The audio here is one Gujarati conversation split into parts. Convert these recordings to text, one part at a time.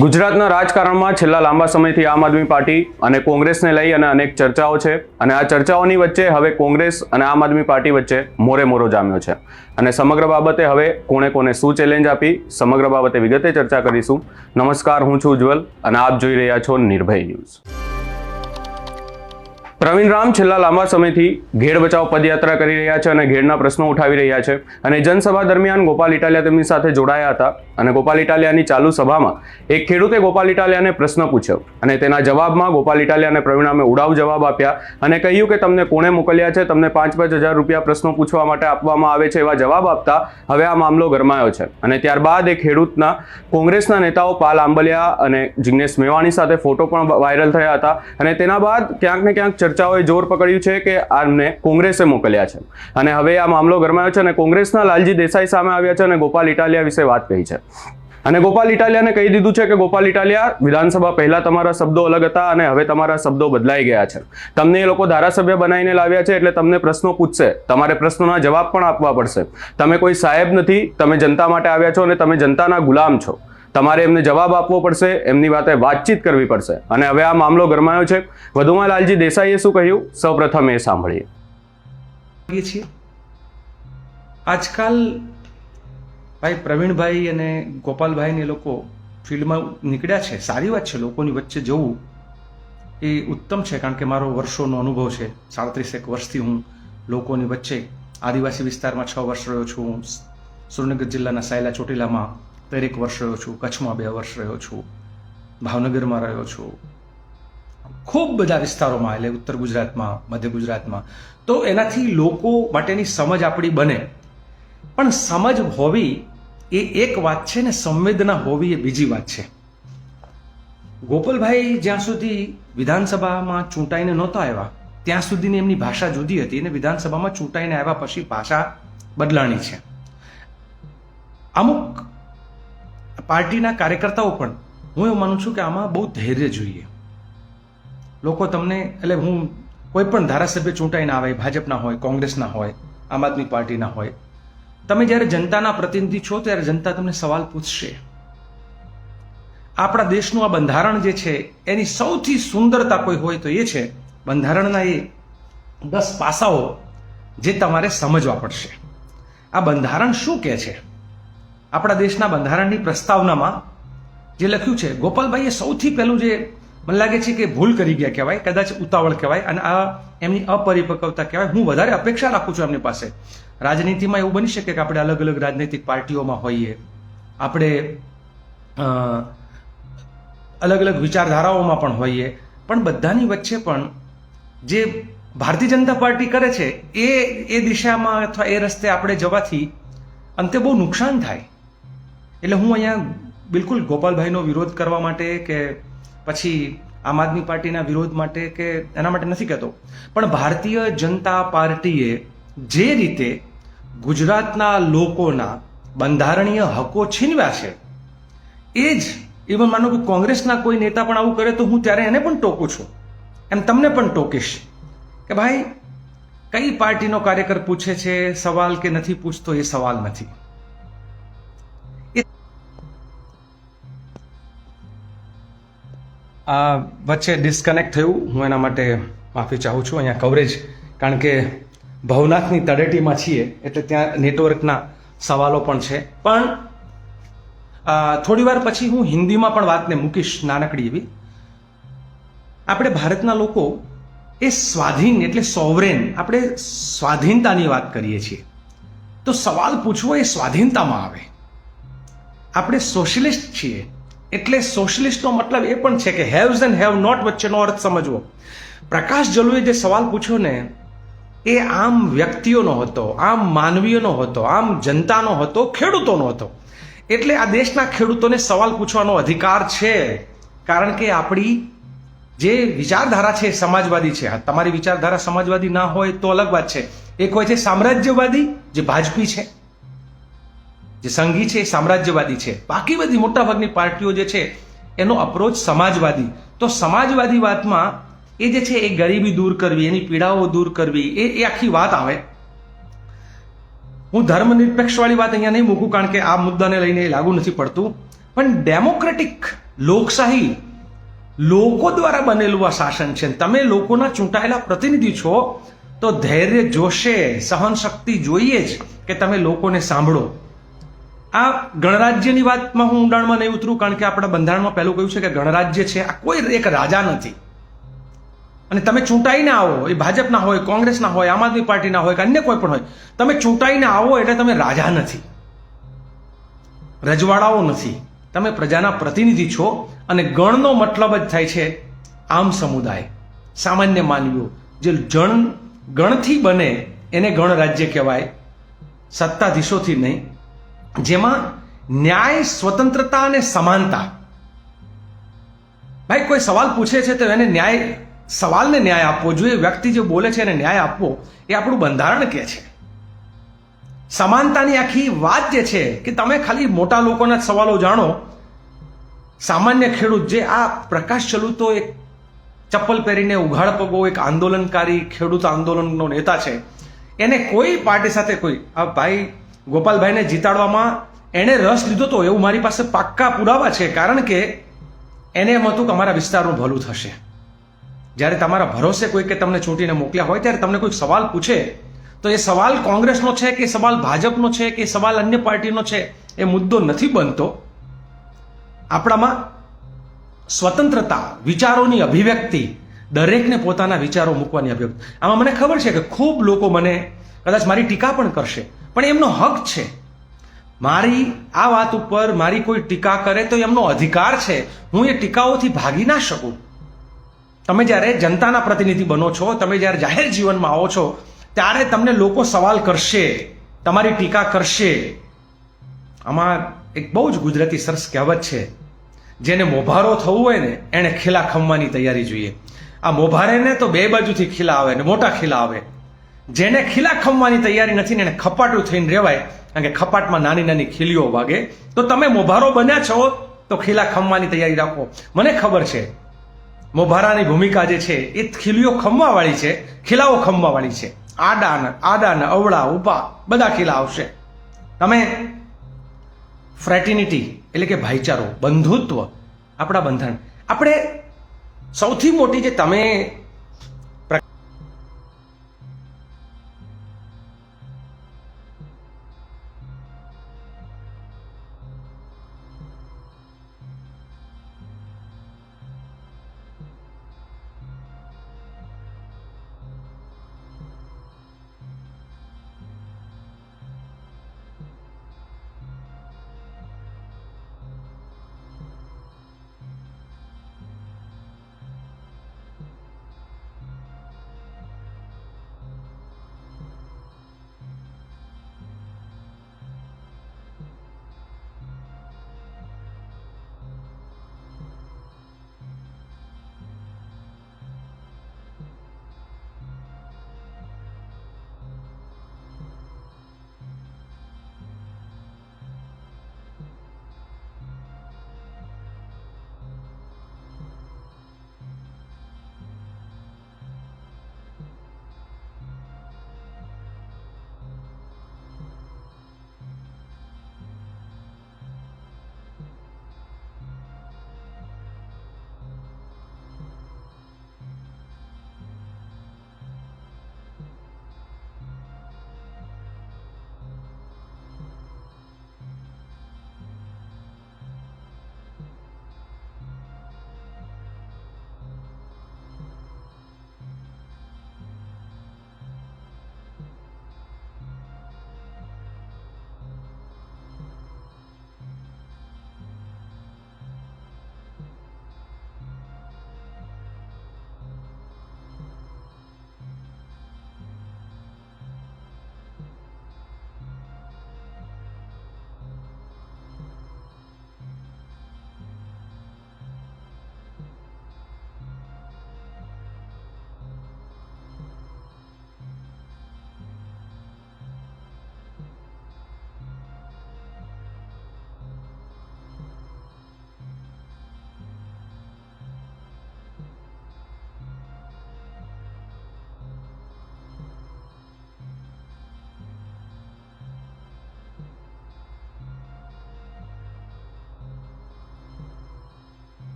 ગુજરાતના રાજકારણમાં છેલ્લા લાંબા સમયથી આમ આદમી પાર્ટી અને કોંગ્રેસને લઈ અને અનેક ચર્ચાઓ છે અને આ ચર્ચાઓની વચ્ચે હવે કોંગ્રેસ અને આમ આદમી પાર્ટી વચ્ચે મોરો જામ્યો છે અને સમગ્ર બાબતે હવે કોણે કોને શું ચેલેન્જ આપી સમગ્ર બાબતે વિગતે ચર્ચા કરીશું। નમસ્કાર, હું છું ઉજ્જવલ અને આપ જોઈ રહ્યા છો નિર્ભય ન્યૂઝ। પ્રવીણ રામ છેલ્લા લાંબા સમયથી ઘેડ બચાવ પદયાત્રા કરી રહ્યા છે અને ઘેડના પ્રશ્નો ઉઠાવી રહ્યા છે અને જનસભા દરમિયાન ગોપાલ ઇટાલિયા તેમની સાથે જોડાયા હતા અને ગોપાલ ઇટાલિયાની ચાલુ સભામાં એક ખેડૂતે ગોપાલ ઇટાલિયાને પ્રશ્ન પૂછ્યો અને તેના જવાબમાં ગોપાલ ઇટાલિયાને પ્રવીણ રામે ઉડાવ જવાબ આપ્યા અને કહ્યું કે તમને કોણે મોકલ્યા છે, તમને 5-5 હજાર રૂપિયા પ્રશ્નો પૂછવા માટે આપવામાં આવે છે, એવા જવાબ આપતા હવે આ મામલો ગરમાયો છે અને ત્યારબાદ એ ખેડૂતના કોંગ્રેસના નેતાઓ પાલ આંબલિયા અને જિગ્નેશ મેવાણી સાથે ફોટો પણ વાયરલ થયા હતા અને તેના બાદ ક્યાંક ને ક્યાંક ચર્ચાઓએ જોર પકડ્યું છે કે આમને કોંગ્રેસે મોકલ્યા છે અને હવે આ મામલો ગરમાયો છે અને કોંગ્રેસના લાલજી દેસાઈ સામે આવ્યા છે અને ગોપાલ ઇટાલિયા વિશે વાત કહી છે અને ગોપાલ ઇટાલિયાને કહી દીધું છે કે ગોપાલ ઇટાલિયા, વિધાનસભા પહેલા તમારા શબ્દો અલગ હતા અને હવે તમારા શબ્દો બદલાઈ ગયા છે। તમને એ લોકો ધારાસભ્ય બનાવીને લાવ્યા છે એટલે તમને પ્રશ્નો પૂછશે, તમારે પ્રશ્નોના જવાબ પણ આપવા પડશે। તમે કોઈ સાહેબ નથી, તમે જનતા માટે આવ્યા છો અને તમે જનતાના ગુલામ છો। તમારે એમને જવાબ આપવો પડશે, એમની વાતે વાતચીત કરવી પડશે અને હવે આ મામલો ગરમાયો છે। વધુમાં લાલજી દેસાઈએ શું કહ્યું, સૌપ્રથમ એ સાંભળીએ। આજકાલ ભાઈ પ્રવીણભાઈ અને ગોપાલભાઈ ને લોકો ફિલ્ડમાં નીકળ્યા છે, સારી વાત છે। લોકોની વચ્ચે જવું એ ઉત્તમ છે, કારણ કે મારો વર્ષોનો અનુભવ છે। 37 વર્ષથી હું લોકોની વચ્ચે આદિવાસી વિસ્તારમાં 6 વર્ષ રહ્યો છું, સુરેન્દ્રનગર જિલ્લાના સાયલા ચોટીલામાં 13 વર્ષ રહ્યો છું, કચ્છમાં 2 વર્ષ રહ્યો છું, ભાવનગરમાં રહ્યો છું, ખૂબ બધા વિસ્તારોમાં, એટલે ઉત્તર ગુજરાતમાં, મધ્ય ગુજરાતમાં। તો એનાથી લોકો માટેની સમજ આપણી બને, પણ સમજ હોવી એ એક વાત છે ને સંવેદના હોવી એ બીજી વાત છે। ગોપાલભાઈ જ્યાં સુધી વિધાનસભામાં ચૂંટાઈને નહોતા આવ્યા ત્યાં સુધીની એમની ભાષા જુદી હતી અને વિધાનસભામાં ચૂંટાઈને આવ્યા પછી ભાષા બદલાણી છે। અમુક પાર્ટીના કાર્યકર્તાઓ પણ, હું એવું માનું છું કે આમાં બહુ ધૈર્ય જોઈએ। લોકો તમને, એટલે હું કોઈ પણ ધારાસભ્ય ચૂંટાઈને આવે, ભાજપના હોય, કોંગ્રેસના હોય, આમ આદમી પાર્ટીના હોય, તમે જ્યારે જનતાના પ્રતિનિધિ છો ત્યારે જનતા તમને સવાલ પૂછશે। આપણા દેશનું આ બંધારણ જે છે એની સૌથી સુંદરતા કોઈ હોય તો એ છે બંધારણના એ 10 પાસાઓ જે તમારે સમજવા પડશે। આ બંધારણ શું કહે છે? આપણા દેશના બંધારણની પ્રસ્તાવનામાં જે લખ્યું છે, ગોપાલભાઈએ સૌથી પહેલું જે મને લાગે છે કે ભૂલ કરી ગયા કહેવાય, કદાચ ઉતાવળ કહેવાય અને આ એમની અપરિપક્વતા કહેવાય। હું વધારે અપેક્ષા રાખું છું એમની પાસે। રાજનીતિમાં એવું બની શકે કે આપણે અલગ અલગ રાજનૈતિક પાર્ટીઓમાં હોઈએ, આપણે અલગ અલગ વિચારધારાઓમાં પણ હોઈએ, પણ બધાની વચ્ચે પણ જે ભારતીય જનતા પાર્ટી કરે છે એ દિશામાં અથવા એ રસ્તે આપણે જવાથી અંતે બહુ નુકસાન થાય। એટલે હું અહીંયા બિલકુલ ગોપાલભાઈનો વિરોધ કરવા માટે કે પછી આમ આદમી પાર્ટીના વિરોધ માટે કે એના માટે નથી કહેતો, પણ ભારતીય જનતા પાર્ટીએ જે રીતે ગુજરાતના લોકોના બંધારણીય હકો છીનવ્યા છે, એ જ ઇવન માનો કે કોંગ્રેસના કોઈ નેતા પણ આવું કરે તો હું ત્યારે એને પણ ટોકું છું, એમ તમને પણ ટોકીશ કે ભાઈ કઈ પાર્ટીનો કાર્યકર પૂછે છે સવાલ કે નથી પૂછતો એ સવાલ નથી। આ વચ્ચે ડિસ્કનેક્ટ થયું, હું એના માટે માફી ચાહું છું। અહીંયા કવરેજ, કારણ કે ભવનાથની તળેટીમાં છીએ એટલે ત્યાં નેટવર્કના સવાલો પણ છે, પણ થોડી વાર પછી હું હિન્દીમાં પણ વાતને મૂકીશ, નાનકડી એવી। આપણે ભારતના લોકો એ સ્વાધીન એટલે સોવરેન, આપણે સ્વાધીનતાની વાત કરીએ છીએ તો સવાલ પૂછવો એ સ્વાધીનતામાં આવે। આપણે સોશિયલિસ્ટ છીએ એટલે સોશિયલિસ્ટનો મતલબ એ પણ છે કે હેવ્સ એન્ડ હેવ નોટ વચ્ચેનો અર્થ સમજવો। પ્રકાશ જલુએ જે સવાલ પૂછ્યો ને એ આમ વ્યક્તિઓનો હતો, આમ માનવીઓનો હતો, આમ જનતાનો હતો, ખેડૂતોનો હતો। એટલે આ દેશના ખેડૂતોને સવાલ પૂછવાનો અધિકાર છે, કારણ કે આપણી જે વિચારધારા છે એ સમાજવાદી છે। તમારી વિચારધારા સમાજવાદી ના હોય તો અલગ વાત છે। એક હોય છે સામ્રાજ્યવાદી, જે ભાજપી છે, જે સંઘી છે એ સામ્રાજ્યવાદી છે, બાકી બધી મોટાભાગની પાર્ટીઓ જે છે એનો અપ્રોચ સમાજવાદી। તો સમાજવાદી વાતમાં એ જે છે એ ગરીબી દૂર કરવી, એની પીડાઓ દૂર કરવી, એ આખી વાત આવે। હું ધર્મનિરપેક્ષ વાળી વાત અહીંયા નહીં મૂકું, કારણ કે આ મુદ્દાને લઈને લાગુ નથી પડતું, પણ ડેમોક્રેટિક લોકશાહી લોકો દ્વારા બનેલું આ શાસન છે. તમે લોકોના ચૂંટાયેલા પ્રતિનિધિ છો તો ધૈર્ય જોશે, સહન શક્તિ જોઈએ જ કે તમે લોકોને સાંભળો. આ ગણરાજ્યની વાતમાં હું ઊંડાણમાં નહીં ઉતરું, કારણ કે આપણા બંધારણમાં પહેલું કહ્યું છે કે ગણરાજ્ય છે આ કોઈ એક રાજા નથી. અને તમે ચૂંટાઈને આવો, એ ભાજપના હોય, કોંગ્રેસના હોય, આમ આદમી પાર્ટીના હોય કે અન્ય કોઈ પણ હોય, તમે ચૂંટાઈને આવો એટલે તમે રાજા નથી, રજવાડાઓ નથી, તમે પ્રજાના પ્રતિનિધિ છો. અને ગણનો મતલબ જ થાય છે આમ સમુદાય, સામાન્ય માનવીઓ જે ગણથી બને એને ગણરાજ્ય કહેવાય, સત્તાધીશોથી નહીં, જેમાં ન્યાય, સ્વતંત્રતા અને સમાનતા. ભાઈ કોઈ સવાલ પૂછે છે તો એને સવાલને ન્યાય આપવો જોઈએ. વ્યક્તિ જે બોલે છે એને ન્યાય આપવો એ આપણું બંધારણ કહે છે. સમાનતાની આખી વાત જે છે કે તમે ખાલી મોટા લોકોના જ સવાલો જાણો, સામાન્ય ખેડૂત જે આ પ્રકાશ ચલુતો એક ચપ્પલ પહેરીને ઉઘાડ પગો એક આંદોલનકારી ખેડૂત આંદોલનનો નેતા છે, એને કોઈ પાર્ટી સાથે કોઈ આ ભાઈ ગોપાલભાઈને જીતાડવામાં એણે રસ લીધો તો એવું મારી પાસે પાક્કા પુરાવા છે. કારણ કે એને એમ હતું કે અમારા વિસ્તારનું ભલું થશે. જ્યારે તમારા ભરોસે કોઈ કે તમને ચૂંટીને મોકલ્યા હોય ત્યારે તમને કોઈ સવાલ પૂછે તો એ સવાલ કોંગ્રેસનો છે કે સવાલ ભાજપનો છે કે સવાલ અન્ય પાર્ટીનો છે એ મુદ્દો નથી બનતો. આપણામાં સ્વતંત્રતા, વિચારોની અભિવ્યક્તિ, દરેકને પોતાના વિચારો મૂકવાની અભિવ્યક્તિ. આમાં મને ખબર છે કે ખૂબ લોકો મને કદાચ મારી ટીકા પણ કરશે, પણ એમનો હક છે. મારી આ વાત ઉપર મારી કોઈ ટીકા કરે તો એમનો અધિકાર છે. હું એ ટીકાઓથી ભાગી ના શકું. તમે જ્યારે જનતાના પ્રતિનિધિ બનો છો, તમે જ્યારે જાહેર જીવનમાં આવો છો ત્યારે તમને લોકો સવાલ કરશે, તમારી ટીકા કરશે. આમાં એક બહુ જ ગુજરાતી સરસ કહેવત છે, જેને મોભારો થવું હોય ને એને ખીલા ખમવાની તૈયારી જોઈએ. આ મોભારેને તો બે બાજુથી ખીલા આવે ને મોટા ખીલા આવે. જેને ખીલા ખમવાની તૈયારી નથી ને એને ખપાટું થઈને રહેવાય, કારણ કે ખપાટમાં નાની નાની ખીલીઓ વાગે. તો તમે મોભારો બન્યા છો તો ખીલા ખમવાની તૈયારી રાખો. મને ખબર છે મોભારાની ભૂમિકા જે છે એ ખીલીઓ ખમવાવાળી છે, ખીલાઓ ખમવાવાળી છે. આડા અવળા ઉભા બધા ખીલા આવશે. તમે ફ્રેટર્નિટી એટલે કે ભાઈચારો, બંધુત્વ, આપણા બંધારણ, આપણે સૌથી મોટી જે તમે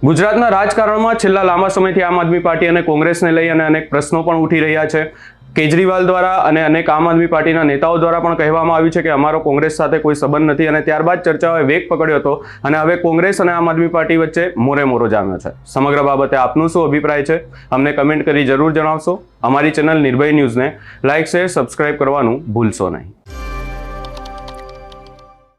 ગુજરાતના રાજકારણમાં છેલ્લા લાંબા સમયથી આમ આદમી પાર્ટી અને કોંગ્રેસને લઈ અને અનેક પ્રશ્નો પણ ઉઠી રહ્યા છે. કેજરીવાલ દ્વારા અને અનેક આમ આદમી પાર્ટીના નેતાઓ દ્વારા પણ કહેવામાં આવ્યું છે કે અમારો કોંગ્રેસ સાથે કોઈ સંબંધ નથી, અને ત્યારબાદ ચર્ચાઓએ વેગ પકડ્યો હતો અને હવે કોંગ્રેસ અને આમ આદમી પાર્ટી વચ્ચે મોરે જામ્યો છે. સમગ્ર બાબતે આપનું શું અભિપ્રાય છે અમને કમેન્ટ કરી જરૂર જણાવશો. અમારી ચેનલ નિર્ભય ન્યૂઝને લાઇક, શેર, સબસ્ક્રાઇબ કરવાનું ભૂલશો નહીં.